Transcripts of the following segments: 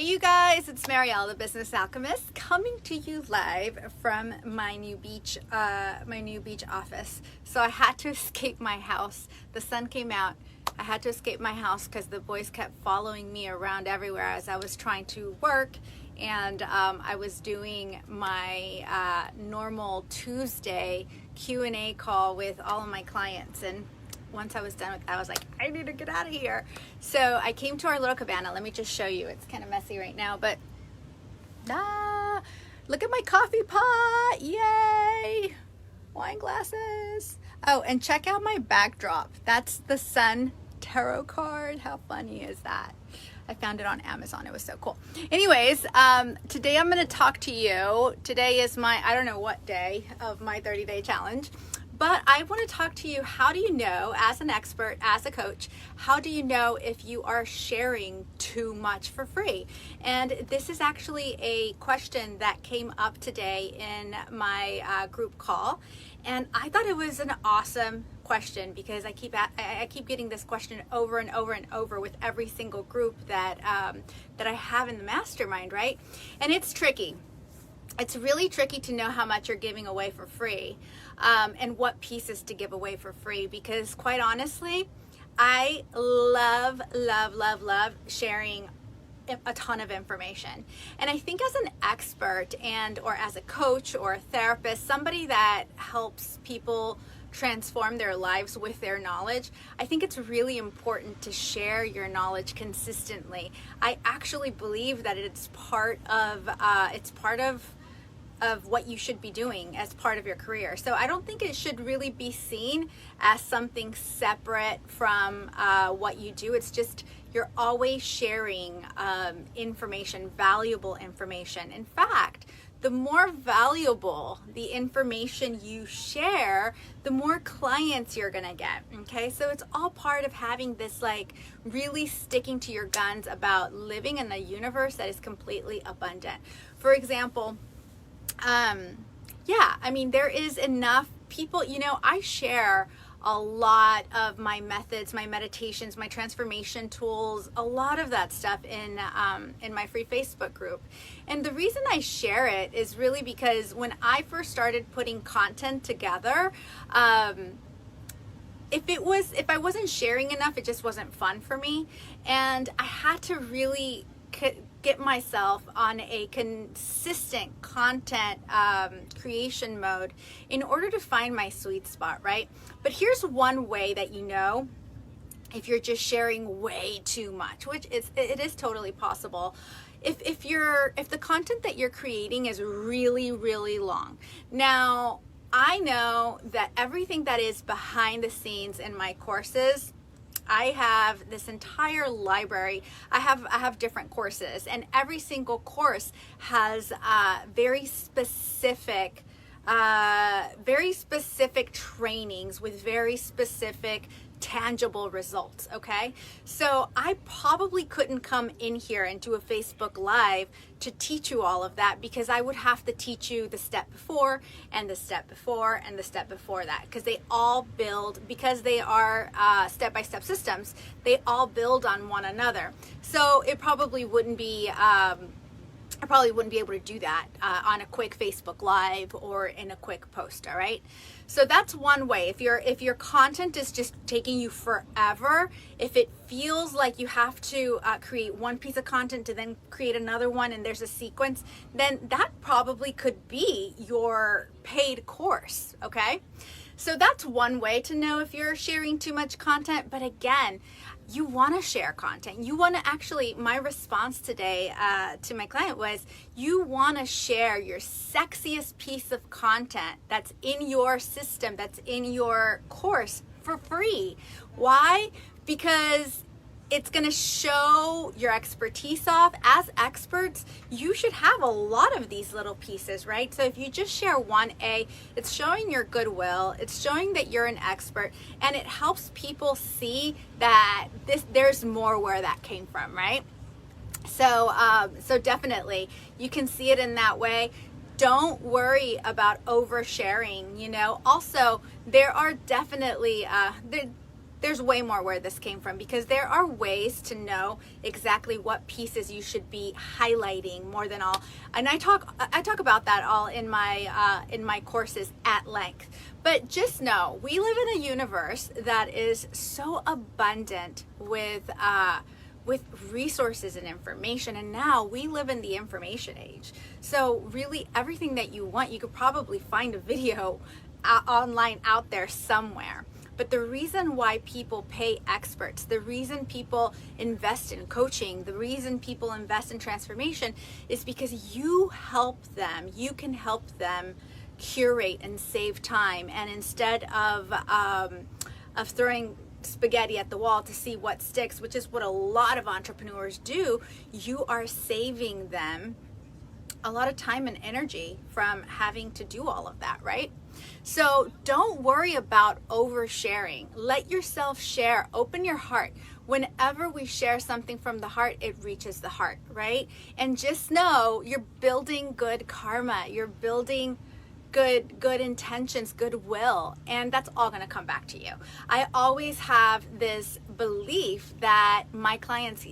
Hey you guys, it's Marielle, the Business Alchemist, coming to you live from my new beach office. So I had to escape my house. The sun came out. I had to escape my house because the boys kept following me around everywhere as I was trying to work, and I was doing my normal Tuesday Q&A call with all of my clients. And once I was done with that, I was like, I need to get out of here. So I came to our little cabana. Let me just show you. It's kind of messy right now, but look at my coffee pot. Yay! Wine glasses. Oh, and check out my backdrop. That's the sun tarot card. How funny is that? I found it on Amazon. It was so cool. Anyways, today I'm going to talk to you. Today is my, I don't know what day of my 30-day challenge. But I want to talk to you, how do you know, as an expert, as a coach, how do you know if you are sharing too much for free? And this is actually a question that came up today in my group call. And I thought it was an awesome question because I keep getting this question over and over and over with every single group that I have in the mastermind, right? And it's tricky. It's really tricky to know how much you're giving away for free and what pieces to give away for free, because quite honestly, I love sharing a ton of information. And I think as an expert or as a coach or a therapist, somebody that helps people transform their lives with their knowledge, I think it's really important to share your knowledge consistently. I actually believe that it's part of what you should be doing as part of your career. So I don't think it should really be seen as something separate from what you do. It's just you're always sharing information, valuable information. In fact, the more valuable the information you share, the more clients you're gonna get, okay? So it's all part of having this, like, really sticking to your guns about living in a universe that is completely abundant. For example, there is enough people, I share a lot of my methods, my meditations, my transformation tools, a lot of that stuff in my free Facebook group. And the reason I share it is really because when I first started putting content together, if I wasn't sharing enough, it just wasn't fun for me. And I had to really get myself on a consistent content creation mode in order to find my sweet spot, right? But here's one way that you know if you're just sharing way too much, which it is totally possible. If the content that you're creating is really, really long. Now, I know that everything that is behind the scenes in my courses, I have this entire library. I have different courses, and every single course has very specific trainings with very specific tangible results, okay? So I probably couldn't come in here and do a Facebook Live to teach you all of that, because I would have to teach you the step before and the step before and the step before that, because they all build, because they are step-by-step systems, they all build on one another. So it probably wouldn't be I probably wouldn't be able to do that on a quick Facebook Live or in a quick post, all right? So that's one way. If your content is just taking you forever, if it feels like you have to create one piece of content to then create another one and there's a sequence, then that probably could be your paid course, okay? So that's one way to know if you're sharing too much content. But again, you want to share content. You want to actually, my response today to my client was, you want to share your sexiest piece of content that's in your system, that's in your course for free. Why? Because it's going to show your expertise off. As experts, you should have a lot of these little pieces, right? So if you just share one A, it's showing your goodwill, it's showing that you're an expert, and it helps people see that there's more where that came from, right? So definitely, you can see it in that way. Don't worry about oversharing, Also, there are definitely, there's way more where this came from, because there are ways to know exactly what pieces you should be highlighting more than all. And I talk about that all in my courses at length. But just know, we live in a universe that is so abundant with resources and information, and now we live in the information age. So really, everything that you want, you could probably find a video online out there somewhere. But the reason why people pay experts, the reason people invest in coaching, the reason people invest in transformation is because you help them. You can help them curate and save time. And instead of throwing spaghetti at the wall to see what sticks, which is what a lot of entrepreneurs do, you are saving them a lot of time and energy from having to do all of that, right? So don't worry about oversharing. Let yourself share. Open your heart. Whenever we share something from the heart, it reaches the heart, right? And just know you're building good karma. You're building good intentions, goodwill, and that's all going to come back to you. I always have this belief that my clients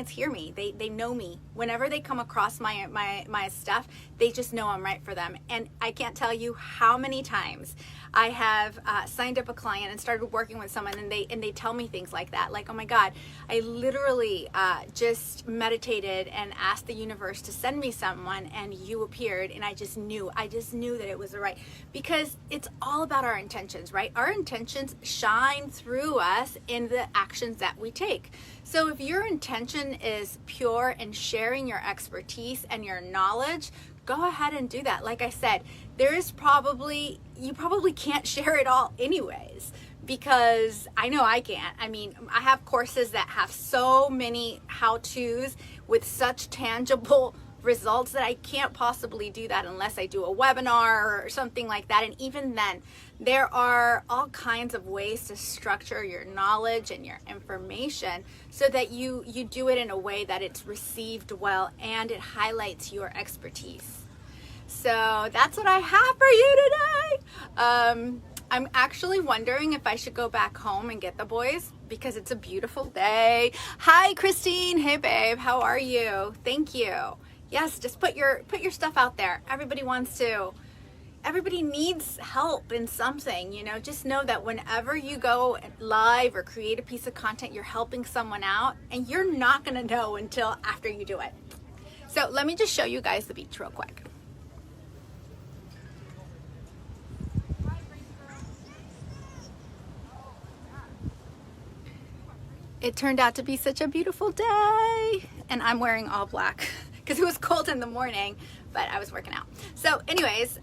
hear me. They know me. Whenever they come across my stuff, they just know I'm right for them. And I can't tell you how many times I have signed up a client and started working with someone, and they tell me things like that, like, oh my God, I literally just meditated and asked the universe to send me someone, and you appeared, and I just knew that it was the right, because it's all about our intentions, right? Our intentions shine through us in the actions that we take. So if your intention is pure and sharing your expertise and your knowledge, go ahead and do that. Like I said, you probably can't share it all anyways, because I know I can't. I mean, I have courses that have so many how-tos with such tangible results that I can't possibly do that unless I do a webinar or something like that. And even then, there are all kinds of ways to structure your knowledge and your information so that you do it in a way that it's received well and it highlights your expertise. So that's what I have for you today. I'm actually wondering if I should go back home and get the boys, because it's a beautiful day. Hi, Christine. Hey, babe. How are you? Thank you. Yes, just put your stuff out there. Everybody needs help in something, just know that whenever you go live or create a piece of content, you're helping someone out, and you're not going to know until after you do it. So let me just show you guys the beach real quick. It turned out to be such a beautiful day, and I'm wearing all black because it was cold in the morning, but I was working out. So anyways,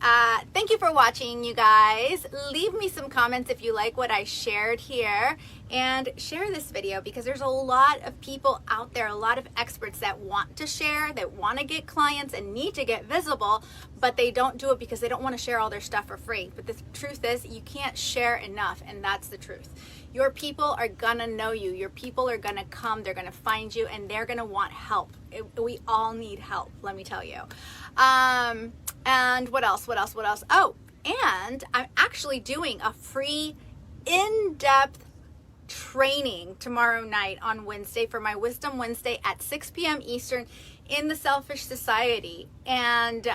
thank you for watching, you guys. Leave me some comments if you like what I shared here, and share this video, because there's a lot of people out there, a lot of experts that want to share, that want to get clients and need to get visible, but they don't do it because they don't want to share all their stuff for free. But the truth is, you can't share enough, and that's the truth. Your people are gonna know you. Your people are gonna come, they're gonna find you, and they're gonna want help. We all need help, let me tell you. And what else? Oh, and I'm actually doing a free in-depth training tomorrow night on Wednesday for my Wisdom Wednesday at 6 p.m. Eastern in the Selfish Society. And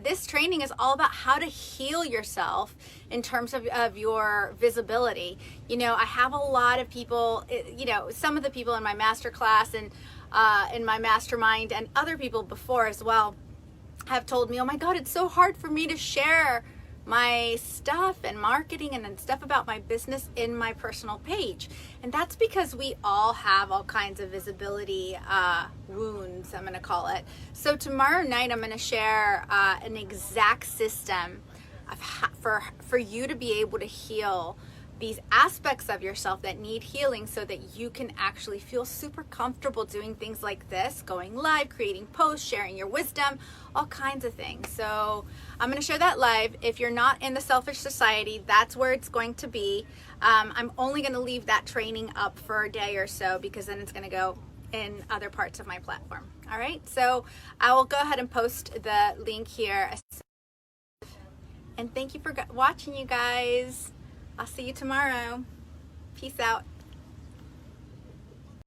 this training is all about how to heal yourself in terms of your visibility. I have a lot of people, some of the people in my masterclass and in my mastermind, and other people before as well, have told me, oh my God, it's so hard for me to share my stuff and marketing and stuff about my business in my personal page. And that's because we all have all kinds of visibility wounds, I'm going to call it. So tomorrow night, I'm going to share an exact system for you to be able to heal these aspects of yourself that need healing, so that you can actually feel super comfortable doing things like this, going live, creating posts, sharing your wisdom, all kinds of things. So I'm going to share that live. If you're not in the Selfish Society, that's where it's going to be. I'm only going to leave that training up for a day or so, because then it's going to go in other parts of my platform. All right, so I will go ahead and post the link here. And thank you for watching, you guys. I'll see you tomorrow. Peace out.